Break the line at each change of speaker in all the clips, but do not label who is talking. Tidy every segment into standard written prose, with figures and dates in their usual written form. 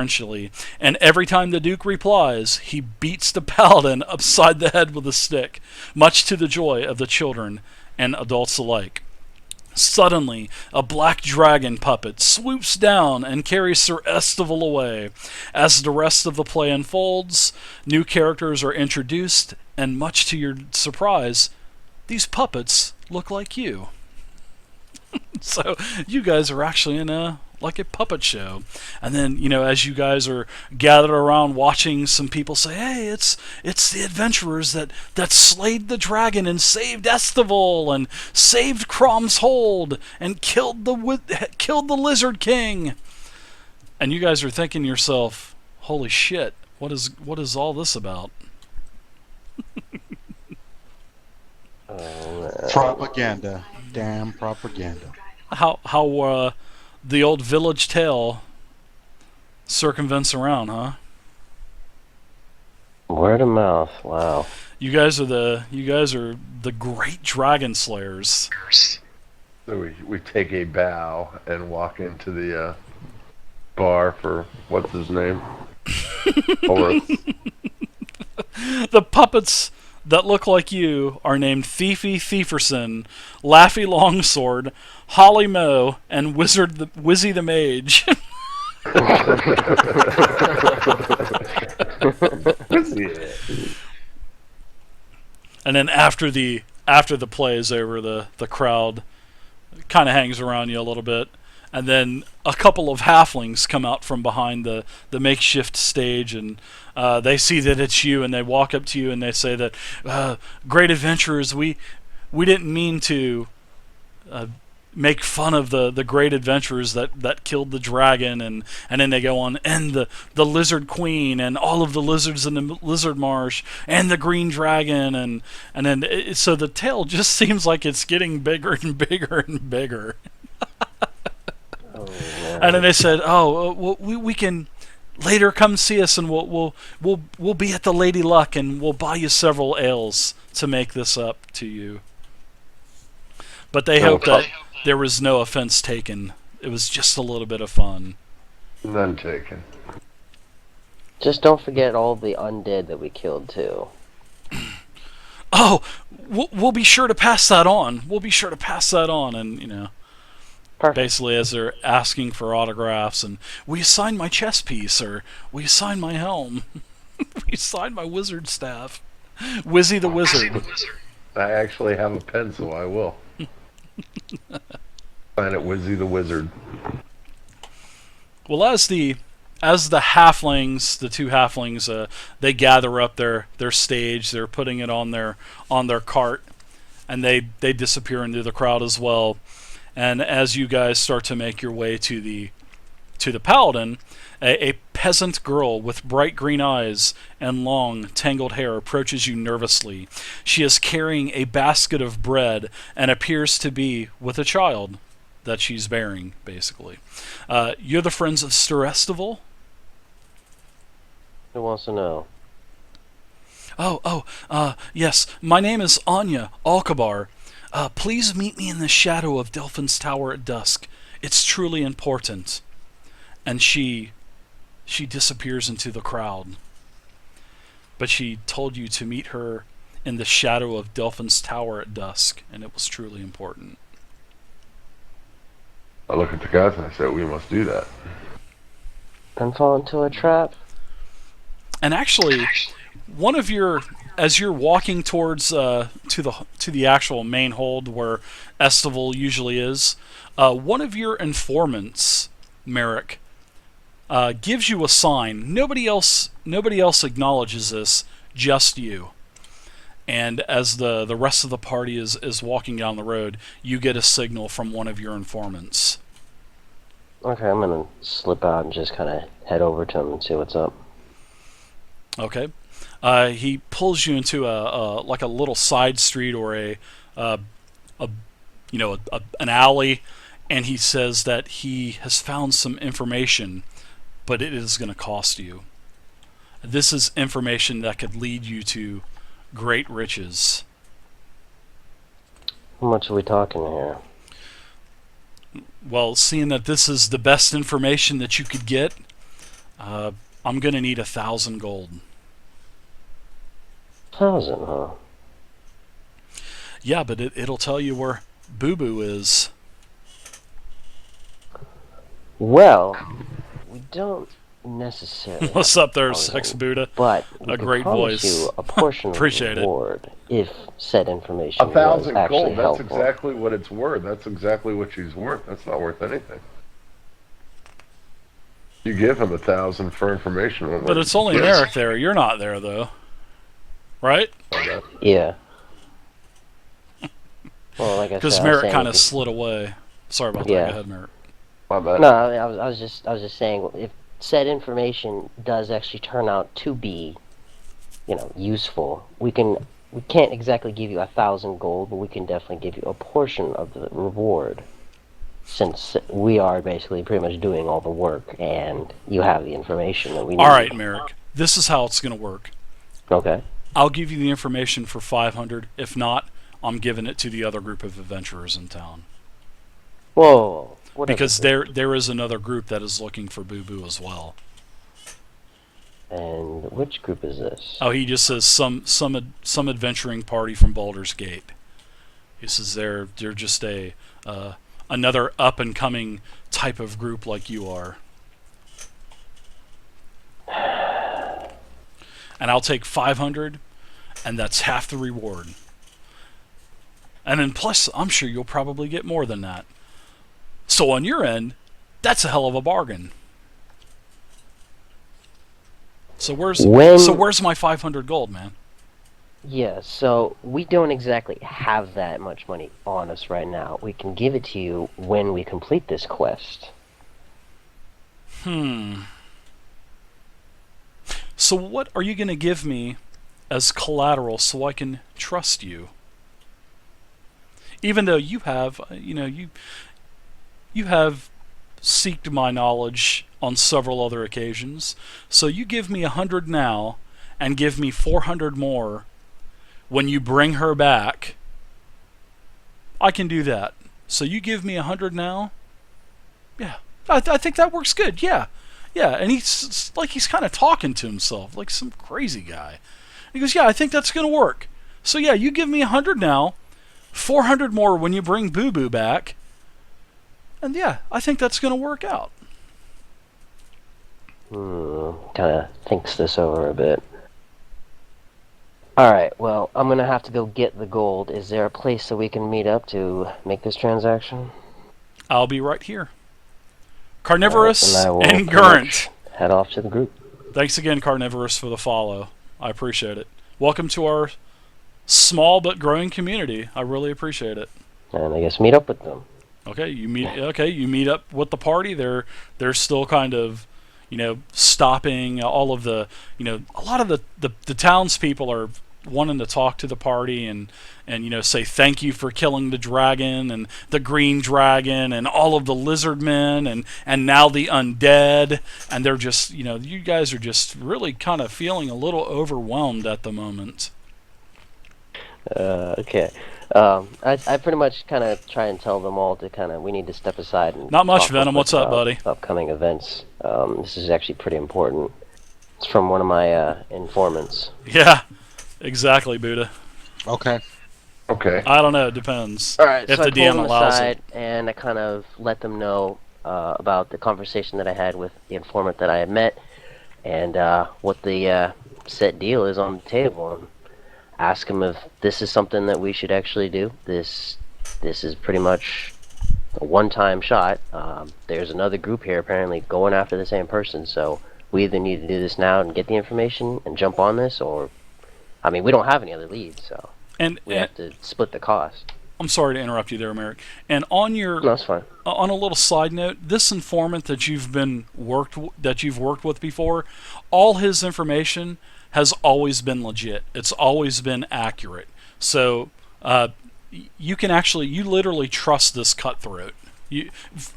deferentially, and every time the Duke replies, he beats the paladin upside the head with a stick, much to the joy of the children and adults alike. Suddenly, a black dragon puppet swoops down and carries Sir Estival away. As the rest of the play unfolds, new characters are introduced, and much to your surprise, these puppets look like you. So you guys are actually in a puppet show. And then, as you guys are gathered around watching, some people say, "Hey, it's the adventurers that slayed the dragon and saved Estival and saved Crom's Hold and killed the Lizard King." And you guys are thinking to yourself, "Holy shit, what is all this about?"
Propaganda. Damn propaganda.
How the old village tale circumvents around, huh?
Word of mouth. Wow.
You guys are the great dragon slayers.
So we take a bow and walk into the bar for what's his name? Horace.
The puppets that look like you are named Thiefy Thieferson, Laffy Longsword, Holly Moe, and Wizzy the Mage. And then after the play is over, the crowd kind of hangs around you a little bit, and then a couple of halflings come out from behind the makeshift stage, and they see that it's you, and they walk up to you and they say that, "Great adventurers, we didn't mean to make fun of the great adventurers that killed the dragon," and then they go on, "and the Lizard Queen and all of the lizards in the Lizard Marsh and the Green Dragon," and then so the tale just seems like it's getting bigger and bigger and bigger. And then they said, "Oh, we can later come see us, and we'll be at the Lady Luck, and we'll buy you several ales to make this up to you." But they hope that there was no offense taken. It was just a little bit of fun.
None taken.
Just don't forget all the undead that we killed too.
Oh, we'll be sure to pass that on. We'll be sure to pass that on, and
Perfect.
basically as they're asking for autographs, and "Will you sign my chess piece?" or "Will you sign my helm?" "Will you sign my wizard staff?" Wizzy the Wizard.
I actually have a pen, so I will. Sign it, Wizzy the Wizard.
Well, as the halflings, the two halflings, they gather up their stage. They're putting it on their cart, and they disappear into the crowd as well. And as you guys start to make your way to the paladin, a peasant girl with bright green eyes and long, tangled hair approaches you nervously. She is carrying a basket of bread and appears to be with a child that she's bearing, basically. You're the friends of Sir Estival?
Who wants to know?
Yes. My name is Anya Alcabar. Please meet me in the shadow of Delphin's Tower at dusk. It's truly important. And she disappears into the crowd. But she told you to meet her in the shadow of Delphin's Tower at dusk, and it was truly important.
I look at the guys and I say, "We must do that."
And fall into a trap?
And actually, one of your, as you're walking towards to the actual main hold where Estival usually is, one of your informants, Merrick, gives you a sign. Nobody else acknowledges this, just you. And as the rest of the party is walking down the road, you get a signal from one of your informants.
Okay, I'm gonna slip out and just kind of head over to him and see what's up.
Okay. He pulls you into a little side street or an alley, and he says that he has found some information, but it is going to cost you. This is information that could lead you to great riches.
How much are we talking here?
Well, seeing that this is the best information that you could get, I'm gonna need 1,000 gold.
1,000, huh?
Yeah, but it'll tell you where Boo Boo is.
Well, we don't necessarily have
What's up there,
1,000,
Sex Buddha?
but we
A
can
great
promise
voice.
you a portion of the
Appreciate it.
reward if said information was
1,000
actually
gold. That's
helpful.
exactly what it's worth. That's exactly what she's worth. That's not worth anything. You give him 1,000 for information.
But it's only Merrick there. You're not there, though. Right?
Yeah. Well, like I said,
Because
I was
Merrick
saying
kind
we
of
could-
slid away. Sorry about
Yeah.
that. Go ahead, Merrick.
My bad.
No, I was just saying, if said information does actually turn out to be, useful, we can't exactly give you 1,000 gold, but we can definitely give you a portion of the reward, since we are basically pretty much doing all the work, and you have the information that we need.
All right, Merrick. This is how it's going to work.
Okay.
I'll give you the information for 500. If not, I'm giving it to the other group of adventurers in town.
Whoa. What
Because
other
there is another group that is looking for Boo Boo as well.
group? And which group is this?
Oh, he just says some adventuring party from Baldur's Gate. He says they're just another up and coming type of group like you are. And I'll take 500, and that's half the reward. And then plus, I'm sure you'll probably get more than that. So on your end, that's a hell of a bargain. So where's my 500 gold, man?
Yeah, so we don't exactly have that much money on us right now. We can give it to you when we complete this quest.
So what are you going to give me as collateral so I can trust you? Even though you have, you have seeked my knowledge on several other occasions. So you give me 100 now and give me 400 more when you bring her back. I can do that. So you give me 100 now? Yeah. I think that works good. Yeah. Yeah, and he's kind of talking to himself, like some crazy guy. He goes, yeah, I think that's going to work. So yeah, you give me 100 now, 400 more when you bring Boo Boo back, and yeah, I think that's going to work out.
Kind of thinks this over a bit. Alright, well, I'm going to have to go get the gold. Is there a place that we can meet up to make this transaction?
I'll be right here. Carnivorous
Right, and I will
and
pretty
Gurnt.
much head off to the group.
Thanks again, Carnivorous, for the follow. I appreciate it. Welcome to our small but growing community. I really appreciate it.
And I guess meet up with them.
Okay, you meet up with the party. They're still kind of, stopping all of the, a lot of the townspeople are wanting to talk to the party and say thank you for killing the dragon and the green dragon and all of the lizard men and now the undead, and they're just, you guys are just really kind of feeling a little overwhelmed at the moment.
Okay. I pretty much kind of try and tell them all to we need to step aside and
Not much,
talk
Venom.
real
What's
quick
up,
about
buddy?
Upcoming events. This is actually pretty important. It's from one of my informants.
Yeah, exactly, Buddha.
Okay.
Okay.
I don't know. It depends.
All right,
If
so
the
I pulled
DM
them
allows
aside
it.
and I kind of let them know about the conversation that I had with the informant that I had met, and what the set deal is on the table. And ask him if this is something that we should actually do. This is pretty much a one-time shot. There's another group here apparently going after the same person, so we either need to do this now and get the information and jump on this, or we don't have any other leads, so we have to split the cost.
I'm sorry to interrupt you there, Merrick. And on your
No, that's fine.
on a little side note, this informant that you've worked with before, all his information has always been legit. It's always been accurate. So you literally trust this cutthroat.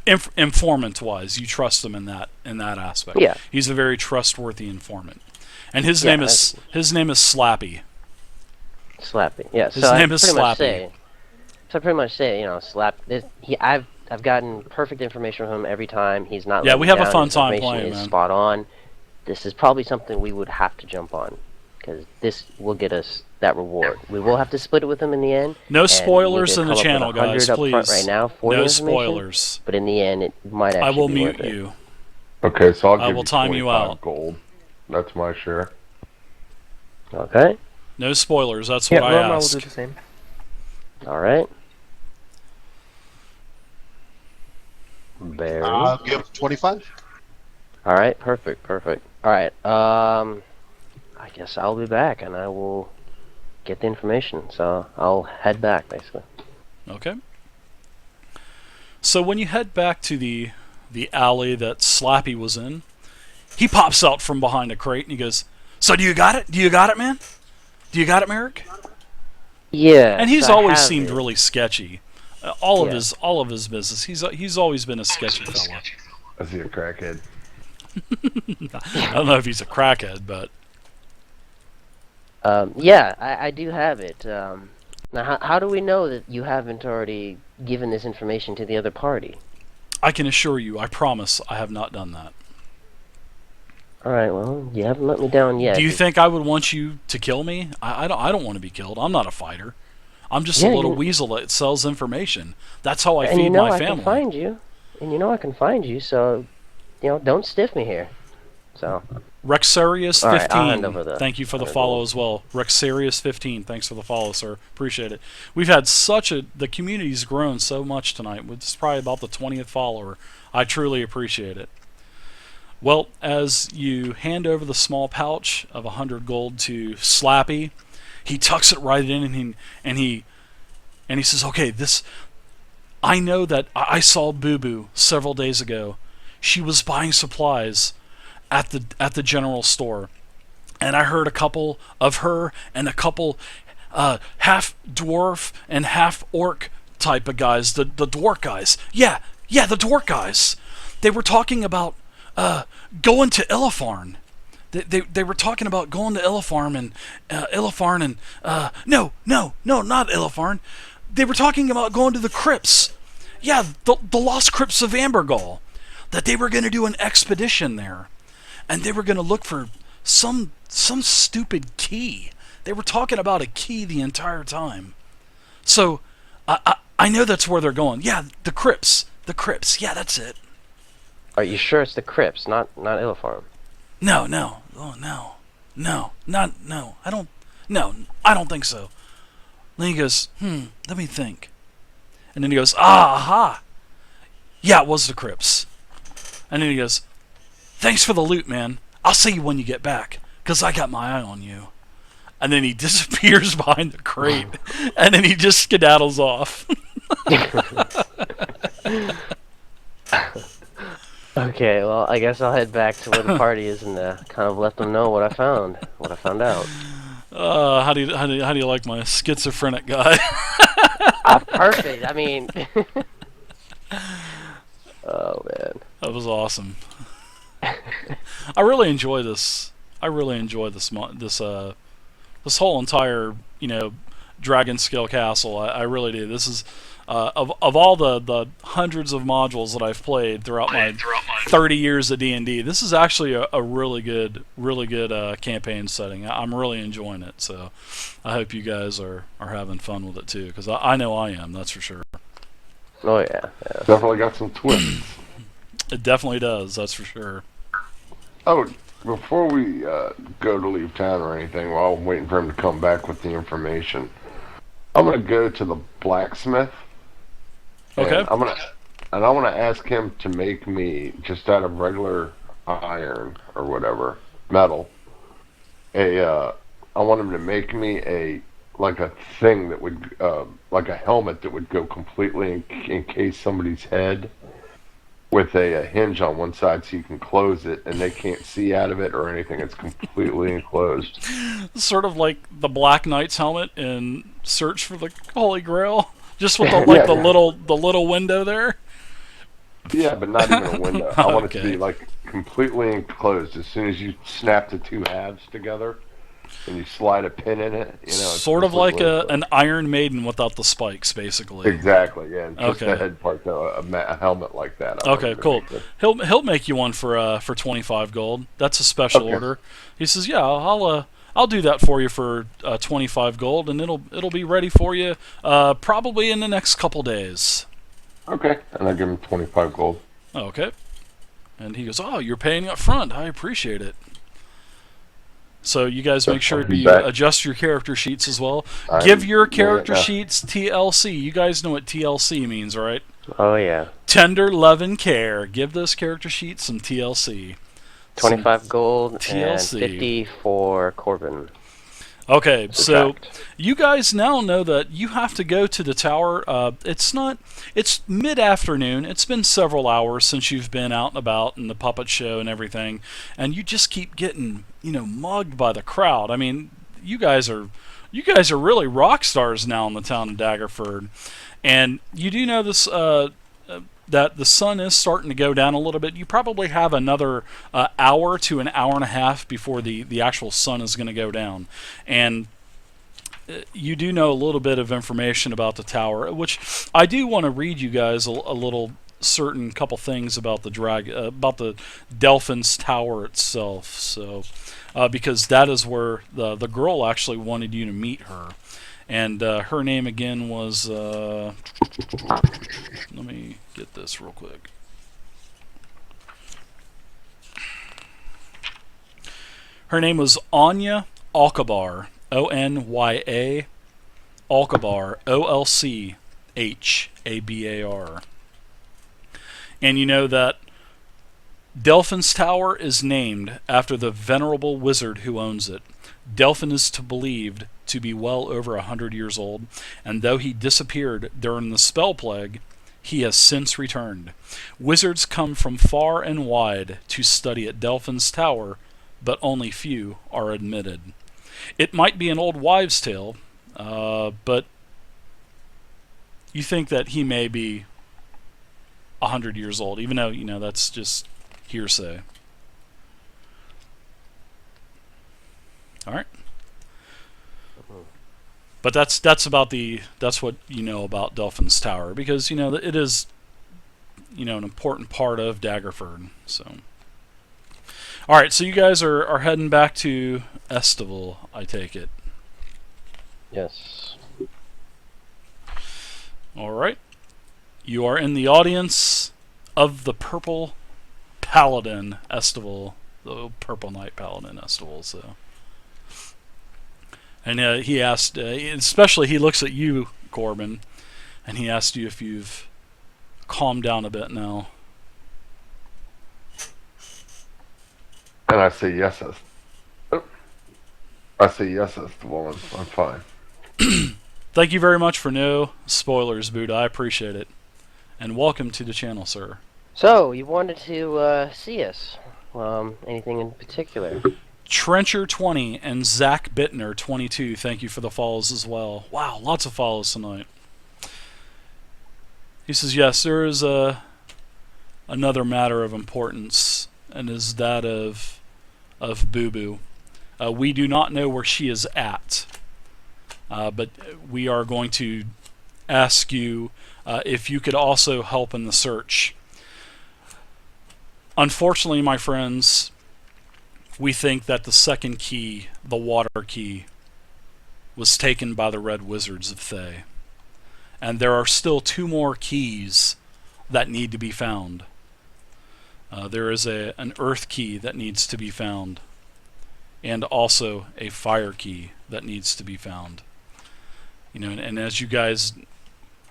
Informant-wise, you trust him in that aspect.
Yeah.
He's a very trustworthy informant, and his name is Slappy.
Slappy. Yeah.
His name is Slappy.
So I pretty much say, Slap. I've gotten perfect information from him every time. He's not.
Yeah, we have a
down.
fun
His
time
information
playing,
is
man.
spot on. this is probably something we would have to jump on, because this will get us that reward. We will have to split it with them in the end.
No
and
spoilers
we
in the
can come
channel,
up with 100
guys.
up front
Please.
right now for the
No
information,
spoilers.
but in the end, it might actually
I will
be
mute
worth it.
you.
Okay, so I'll
I
give
will
you
time you
25
out.
gold. That's my share.
Okay.
No spoilers. That's
Yeah,
what I
Roma will
ask.
do the same.
All right. Barry.
I'll give 25.
All right. Perfect. Perfect. All right. I guess I'll be back and I will get the information. So I'll head back basically.
Okay. So when you head back to the alley that Slappy was in, he pops out from behind a crate and he goes, "So do you got it? Do you got it, man? Do you got it, Merrick?"
Yeah.
And he's
so I
always
have
seemed
it.
really sketchy. All
Yeah.
of his business. He's always been a sketchy fella.
I see a crackhead.
I don't know if he's a crackhead, but
Yeah, I do have it. Now, how do we know that you haven't already given this information to the other party?
I can assure you, I promise, I have not done that.
All right, well, you haven't let me down yet.
Do you think I would want you to kill me? I don't want to be killed. I'm not a fighter. I'm just
Yeah,
a little
you-
weasel that sells information. That's how I
And
feed
you know
my
I
family.
can find you. And you know I can find you, so, don't stiff me here. So,
Rexarius15,
All right, I'll hand over the
thank you for the
100
follow
gold.
as well. Rexarius15, thanks for the follow, sir. Appreciate it. We've had the community's grown so much tonight. This is probably about the 20th follower. I truly appreciate it. Well, as you hand over the small pouch of 100 gold to Slappy, he tucks it right in and he says, "Okay, this. I know that I saw Boo Boo several days ago. She was buying supplies at the general store, and I heard a couple of her and a couple half dwarf and half orc type of guys, the dwarf guys. Yeah, the dwarf guys. They were talking about going to Illifarn. They were talking about going to Illifarn and no, not Illifarn. They were talking about going to the crypts. Yeah, the lost crypts of Ambergall. That they were going to do an expedition there, and they were going to look for some stupid key. They were talking about a key the entire time. So I know that's where they're going. Yeah, the crypts. The crypts. Yeah, that's it.
Are you sure it's the crypts, not Illifarm?
No. Oh, no. I don't think so. Then he goes, let me think. And then he goes, aha. Yeah, it was the crypts. And then he goes, thanks for the loot, man. I'll see you when you get back, because I got my eye on you. And then he disappears behind the crate, and then he just skedaddles off.
Okay, well, I guess I'll head back to where the party is and kind of let them know what I found out.
How do you like my schizophrenic guy?
Perfect. I mean, oh man,
That was awesome. I really enjoy this. This whole entire Dragonscale castle. I really do. This is of all the hundreds of modules that I've played throughout my 30 years of D&D. This is actually a really good campaign setting. I'm really enjoying it. So I hope you guys are having fun with it too, because I know I am. That's for sure.
oh yeah.
Definitely got some twists.
It definitely does. That's for sure.
Oh, before we go to leave town or anything, while I'm waiting for him to come back with the information, I'm gonna go to the blacksmith.
Okay.
And I want to ask him to make me, just out of regular iron or whatever, metal, I want him to make me a thing that would, like a helmet that would go completely encase somebody's head, with a hinge on one side so you can close it and they can't see out of it or anything. It's completely enclosed.
Sort of like the Black Knight's helmet in Search for the Holy Grail, just with the
Yeah.
the little window there.
Yeah, but not even a window. I want it to
Okay.
be like completely enclosed. As soon as you snap the two halves together, and you slide a pin in it. You know, it's
Sort of
just
like
like
an Iron Maiden without the spikes, basically.
exactly, yeah. And just
Okay.
the head part, though, a helmet like that. I want
Okay,
him to
cool.
make it.
He'll make you one for 25 gold. That's a special
Okay.
order. He says, "Yeah, I'll do that for you for 25 gold, and it'll be ready for you probably in the next couple days."
Okay, and I give him 25 gold.
Okay. And he goes, "Oh, you're paying up front. I appreciate it." So you guys make sure
I'll be
you
back.
adjust your character sheets as well.
I'm
Give your
doing it
character
now.
sheets TLC. You guys know what TLC means, right?
Oh yeah.
Tender love and care. Give those character sheets some TLC.
25 gold
TLC.
and 50 for Corbin.
Okay, so
Subtract.
you guys now know that you have to go to the tower. It's mid-afternoon. It's been several hours since you've been out and about in the puppet show and everything, and you just keep getting, mugged by the crowd. I mean, you guys are really rock stars now in the town of Daggerford, and you do know this. That the sun is starting to go down a little bit. You probably have another hour to an hour and a half before the actual sun is going to go down. And you do know a little bit of information about the tower, which I do want to read you guys a little certain couple things about about the Delphin's Tower itself. So, because that is where the girl actually wanted you to meet her. And her name again was, let me get this real quick. Her name was Anya Alcabar, Onya, Alcabar, Olchabar. And you know that Delphin's Tower is named after the venerable wizard who owns it. Delphin is believed to be well over 100 years old, and though he disappeared during the spell plague, he has since returned. Wizards come from far and wide to study at Delphin's Tower, but only few are admitted. It might be an old wives' tale, but you think that he may be 100 years old, even though, that's just hearsay. All right. But that's what you know about Delphin's Tower, because it is an important part of Daggerford. So, all right, so you guys are heading back to Estival, I take it.
Yes.
All right, you are in the audience of the Purple Paladin Estival, the Purple Knight Paladin Estival. So. And he asked, especially he looks at you, Corbin, and he asked you if you've calmed down a bit now.
And I say yes. I say yes as the woman. I'm fine.
Thank you very much for no spoilers, Buddha. I appreciate it. And welcome to the channel, sir.
So, you wanted to see us. Anything in particular?
Trencher20 and Zach Bittner22, thank you for the follows as well. Wow, lots of follows tonight. He says, yes, there is another matter of importance, and is that of Boo Boo. We do not know where she is at, but we are going to ask you if you could also help in the search. Unfortunately, my friends, we think that the second key, the water key, was taken by the Red Wizards of Thay. And there are still 2 more keys that need to be found. There is an earth key that needs to be found, and also a fire key that needs to be found. And as you guys,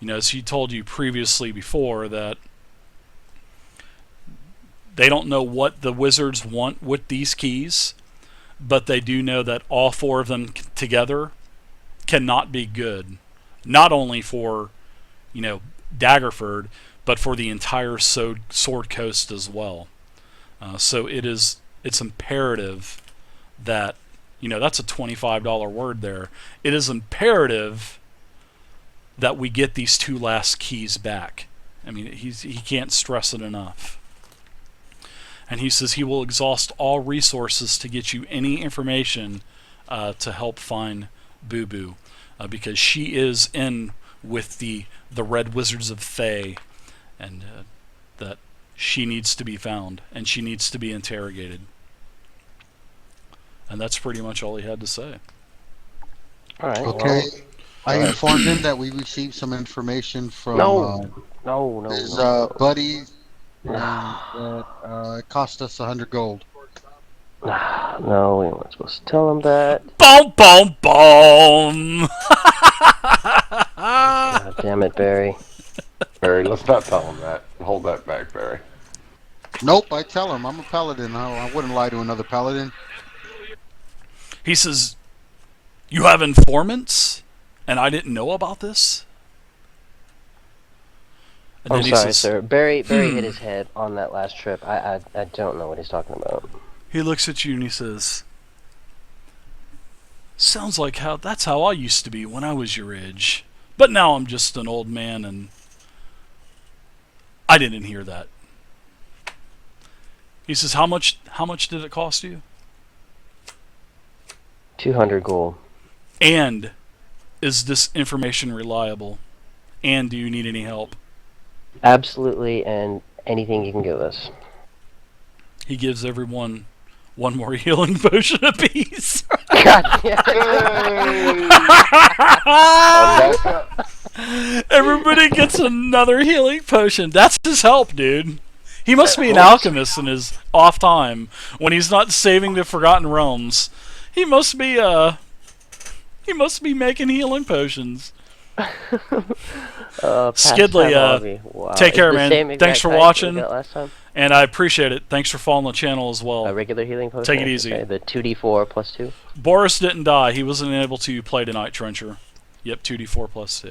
as he told you previously before, that they don't know what the wizards want with these keys, but they do know that all 4 of them together cannot be good. Not only for, Daggerford, but for the entire Sword Coast as well. So it's imperative that, that's a $25 word there. It is imperative that we get these 2 last keys back. I mean, he can't stress it enough. And he says he will exhaust all resources to get you any information to help find Boo Boo, because she is in with the Red Wizards of Thay, and that she needs to be found and she needs to be interrogated. And that's pretty much all he had to say.
All right.
Okay.
Well,
I informed him that we received some information from
no,
his
no.
buddy, and that it cost us 100 gold.
No, we weren't supposed to tell him that.
Boom, boom, boom!
God damn it, Barry.
Barry, let's not tell him that. Hold that back, Barry.
Nope, I tell him I'm a paladin. I wouldn't lie to another paladin.
He says, "You have informants, and I didn't know about this?" And
I'm
then he
sorry,
says,
sir. Barry hit his head on that last trip. I don't know what he's talking about.
he looks at you and he says, "Sounds like that's how I used to be when I was your age. But now I'm just an old man and I didn't hear that." He says, How much did it cost you?
200 gold.
And is this information reliable? And do you need any help?
Absolutely, and anything you can give us.
He gives everyone one more healing potion apiece.
God damn it.
Everybody gets another healing potion. That's his help, dude. He must be an alchemist in his off time when he's not saving the Forgotten Realms. He must be making healing potions. Skidley,
wow.
take care, man. Thanks for watching,
Last time?
and I appreciate it. Thanks for following the channel as well.
A regular healing potion.
Take it easy.
Okay, the 2d4 plus 2.
Boris didn't die. He wasn't able to play tonight, Trencher. Yep, 2d4 plus 2.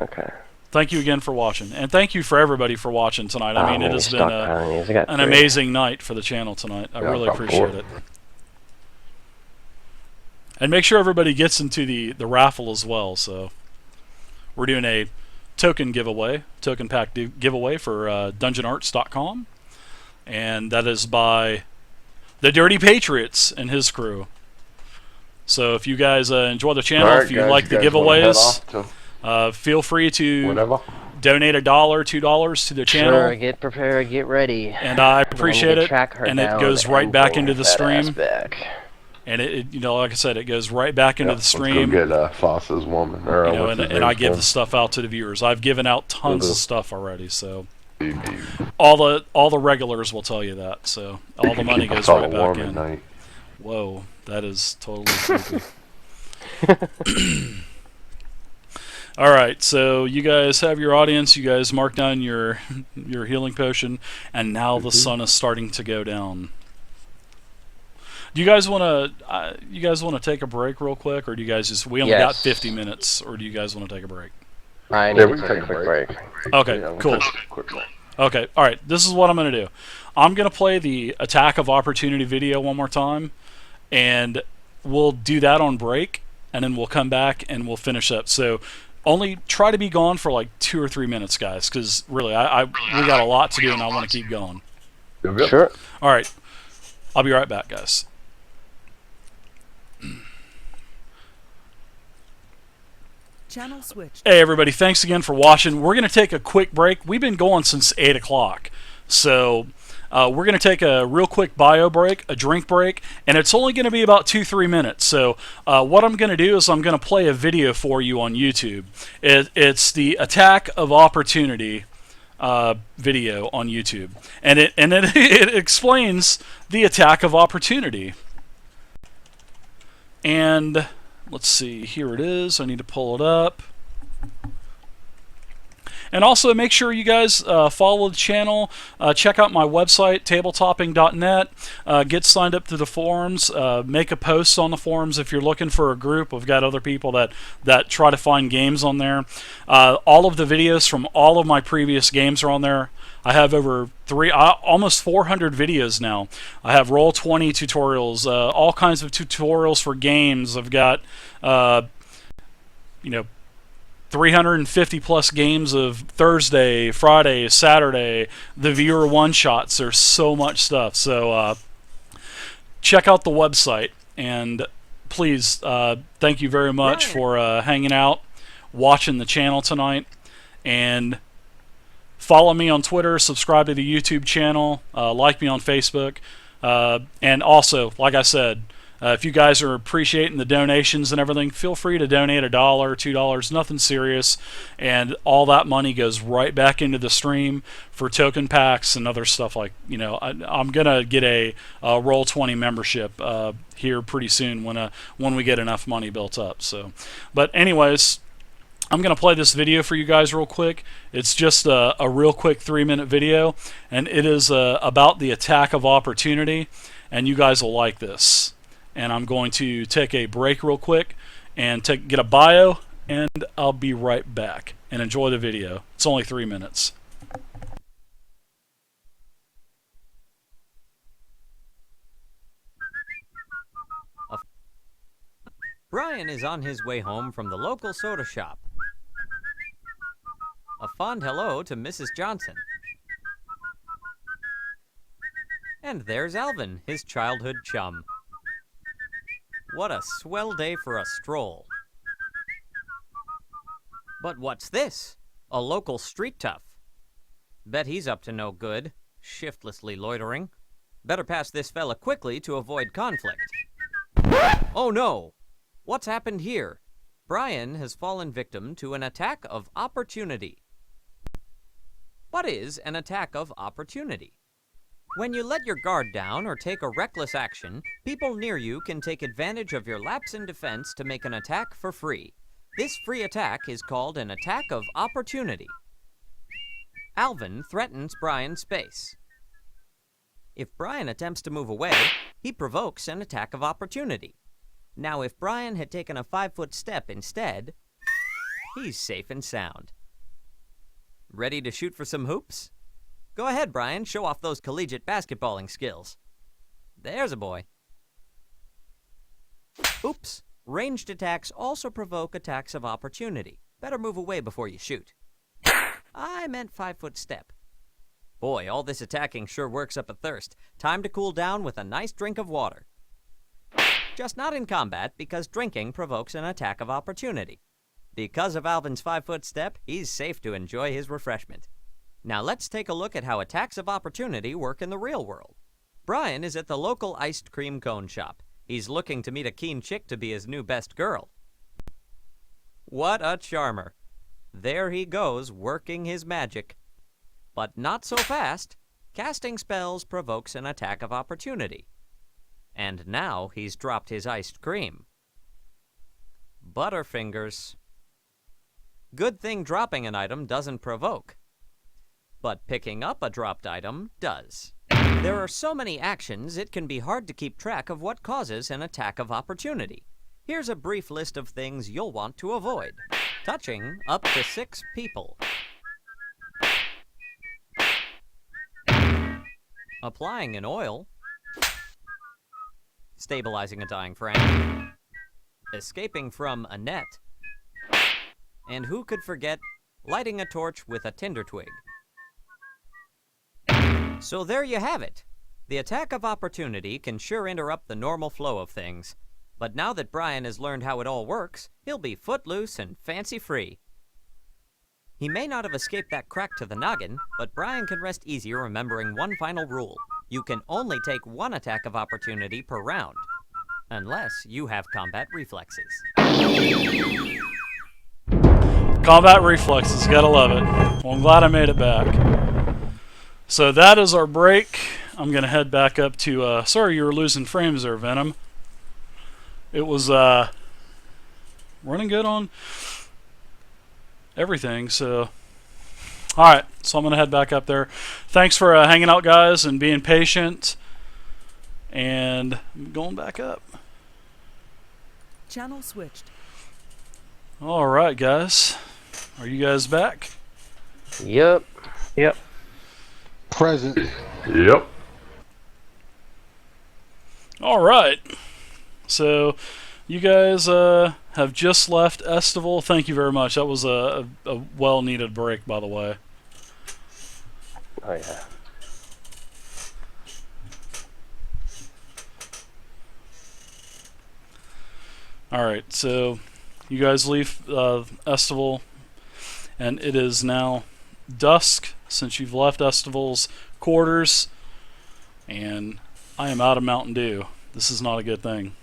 Okay.
Thank you again for watching, and thank you for everybody for watching tonight. I mean, it has been an amazing night for the channel tonight. I really appreciate it. And make sure everybody gets into the raffle as well. So we're doing a token pack giveaway for dungeonarts.com, and that is by the Dirty Patriots and his crew. So if you guys enjoy the channel, if you like the giveaways, feel free to donate $1, $2 to the channel.
Sure, get prepared, get ready.
And I appreciate it. And it goes right back into the stream. And it, like I said, it goes right back into the stream.
Let's go get Foss's woman. Or
and I give the stuff out to the viewers. I've given out tons of stuff already, so all the regulars will tell you that. So all the money goes right back in. Whoa, that is totally creepy. All right, so you guys have your audience. You guys mark down your healing potion, and now the sun is starting to go down. Do you guys want to take a break real quick, or do you guys just we only got 50 minutes, or do you guys want to take a break?
I need to take a quick break.
Okay, cool. Okay, all right. This is what I'm going to do. I'm going to play the Attack of Opportunity video one more time, and we'll do that on break, and then we'll come back and we'll finish up. So only try to be gone for like 2 or 3 minutes, guys, because really, we got a lot to do, and I want to keep going.
Sure.
All right. I'll be right back, guys.
Channel switched.
Hey everybody, thanks again for watching. We're going to take a quick break. We've been going since 8 o'clock. So we're going to take a real quick bio break, a drink break, and it's only going to be about 2-3 minutes. So what I'm going to do is I'm going to play a video for you on YouTube. It's the Attack of Opportunity video on YouTube. And it explains the Attack of Opportunity. And let's see, here it is. I need to pull it up. And also make sure you guys follow the channel. Check out my website, tabletopping.net. Get signed up to the forums. Make a post on the forums if you're looking for a group. We've got other people that try to find games on there. All of the videos from all of my previous games are on there. I have over almost 400 videos now. I have Roll20 tutorials, all kinds of tutorials for games. I've got, 350 plus games of Thursday, Friday, Saturday, the viewer one-shots. There's so much stuff. So check out the website. And please, thank you very much for hanging out, watching the channel tonight, and follow me on Twitter, subscribe to the YouTube channel, like me on Facebook, and also, like I said, if you guys are appreciating the donations and everything, feel free to donate $1, $2, nothing serious, and all that money goes right back into the stream for token packs and other stuff like, I'm gonna get a Roll20 membership here pretty soon when we get enough money built up. So, but anyways, I'm going to play this video for you guys real quick. It's just a real quick 3-minute video, and it is about the attack of opportunity, and you guys will like this. And I'm going to take a break real quick and get a bio, and I'll be right back. And enjoy the video. It's only 3 minutes.
Brian is on his way home from the local soda shop. A fond hello to Mrs. Johnson. And there's Alvin, his childhood chum. What a swell day for a stroll. But what's this? A local street tough. Bet he's up to no good, shiftlessly loitering. Better pass this fella quickly to avoid conflict. Oh no! What's happened here? Brian has fallen victim to an attack of opportunity. What is an attack of opportunity? When you let your guard down or take a reckless action, people near you can take advantage of your lapse in defense to make an attack for free. This free attack is called an attack of opportunity. Alvin threatens Brian's space. If Brian attempts to move away, he provokes an attack of opportunity. Now, if Brian had taken a 5-foot step instead, he's safe and sound. Ready to shoot for some hoops? Go ahead, Brian, show off those collegiate basketballing skills. There's a boy. Oops. Ranged attacks also provoke attacks of opportunity. Better move away before you shoot. I meant 5-foot step. Boy, all this attacking sure works up a thirst. Time to cool down with a nice drink of water. Just not in combat, because drinking provokes an attack of opportunity. Because of Alvin's 5-foot step, he's safe to enjoy his refreshment. Now let's take a look at how attacks of opportunity work in the real world. Brian is at the local iced cream cone shop. He's looking to meet a keen chick to be his new best girl. What a charmer. There he goes, working his magic. But not so fast. Casting spells provokes an attack of opportunity. And now he's dropped his iced cream. Butterfingers. Good thing dropping an item doesn't provoke. But picking up a dropped item does. There are so many actions, it can be hard to keep track of what causes an attack of opportunity. Here's a brief list of things you'll want to avoid. Touching up to 6 people. Applying an oil. Stabilizing a dying friend. Escaping from a net. And who could forget lighting a torch with a tinder twig? So there you have it. The attack of opportunity can sure interrupt the normal flow of things. But now that Brian has learned how it all works, he'll be footloose and fancy-free. He may not have escaped that crack to the noggin, but Brian can rest easy remembering one final rule. You can only take 1 attack of opportunity per round. Unless you have combat reflexes.
Combat reflexes, gotta love it. Well, I'm glad I made it back. So that is our break. I'm gonna head back up to, sorry you were losing frames there, Venom. It was, running good on everything, so... Alright, so I'm gonna head back up there. Thanks for hanging out, guys, and being patient. And I'm going back up.
Channel switched.
Alright, guys. Are you guys back?
Yep.
Present.
Yep.
Alright. So, you guys have just left Estival. Thank you very much. That was a well-needed break, by the way.
Oh, yeah.
Alright, so you guys leave Estival, and it is now dusk since you've left Estival's quarters, and I am out of Mountain Dew. This is not a good thing.